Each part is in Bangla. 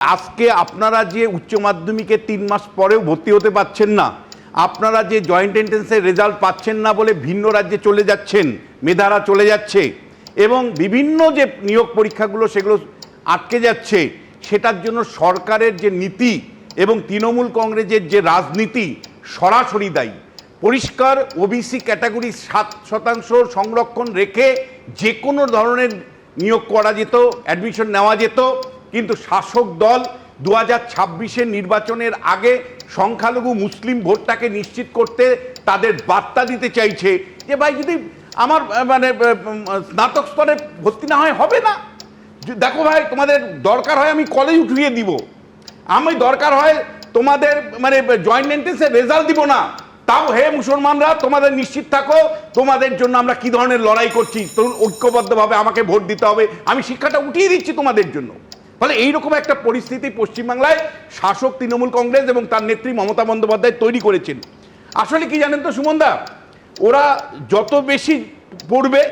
আজকে আপনারা যে উচ্চ মাধ্যমিকে 3 মাস পরেও ভর্তি হতে পারছেন না, আপনারা যে জয়েন্ট এন্ট্রান্সের রেজাল্ট পাচ্ছেন না বলে ভিন্ন রাজ্যে চলে যাচ্ছেন, মেধারা চলে যাচ্ছে এবং বিভিন্ন যে নিয়োগ পরীক্ষাগুলো সেগুলো আটকে যাচ্ছে, সেটার জন্য সরকারের যে নীতি এবং তৃণমূল কংগ্রেসের যে রাজনীতি সরাসরি দায়ী। পরিষ্কার ওবিসি ক্যাটাগরি 7% সংরক্ষণ রেখে যে কোনো ধরনের নিয়োগ করা যেত, অ্যাডমিশন নেওয়া যেত, কিন্তু শাসক দল 2026-এর নির্বাচনের আগে সংখ্যালঘু মুসলিম ভোটটাকে নিশ্চিত করতে তাদের বার্তা দিতে চাইছে যে ভাই যদি আমার মানে স্নাতক স্তরে ভর্তি না হয় হবে না, দেখো ভাই তোমাদের দরকার হয় আমি কলেজ উঠিয়ে দিব, আমি দরকার হয় তোমাদের মানে জয়েন্ট এন্ট্রান্সের রেজাল্ট দিব না, তাও হে মুসলমানরা তোমাদের নিশ্চিত থাকো তোমাদের জন্য আমরা কি ধরনের লড়াই করছি, তখন ঐক্যবদ্ধভাবে আমাকে ভোট দিতে হবে, আমি শিক্ষাটা উঠিয়ে দিচ্ছি তোমাদের জন্য। ফলে এইরকম একটা পরিস্থিতি পশ্চিমবাংলায় শাসক তৃণমূল কংগ্রেস এবং তার নেত্রী মমতা বন্দ্যোপাধ্যায় তৈরি করেছেন। আসলে কি জানেন তো সুমনদা, ওরা যত বেশি পড়বে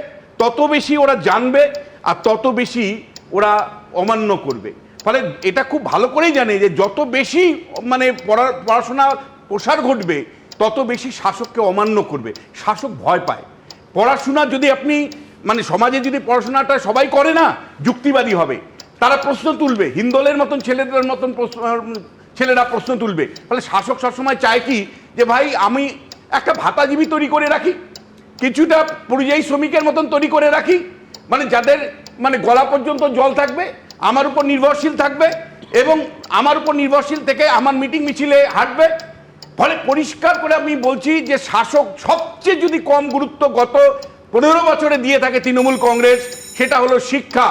তত বেশি ওরা জানবে আর তত বেশি ওরা অমান্য করবে। ফলে এটা খুব ভালো করেই জানে যে যত বেশি মানে পড়াশোনার প্রসার ঘটবে তত বেশি শাসককে অমান্য করবে। শাসক ভয় পায়। পড়াশোনা যদি আপনি মানে সমাজে যদি পড়াশোনাটা সবাই করে না, যুক্তিবাদী হবে, তারা প্রশ্ন তুলবে, হিন্দোলের মতন ছেলেদের মতন ছেলেরা প্রশ্ন তুলবে। ফলে শাসক সবসময় চায় কি যে ভাই আমি একটা ভাতাজীবী তৈরি করে রাখি, কিছুটা পরিযায়ী শ্রমিকের মতন তৈরি করে রাখি, মানে যাদের মানে গলা পর্যন্ত জল থাকবে, আমার উপর নির্ভরশীল থাকবে এবং আমার উপর নির্ভরশীল থেকে আমার মিটিং মিছিলে হাঁটবে। ফলে পরিষ্কার করে আমি বলছি যে শাসক সবচেয়ে যদি কম গুরুত্ব গত 15 বছরে দিয়ে থাকে তৃণমূল কংগ্রেস, সেটা হলো শিক্ষা।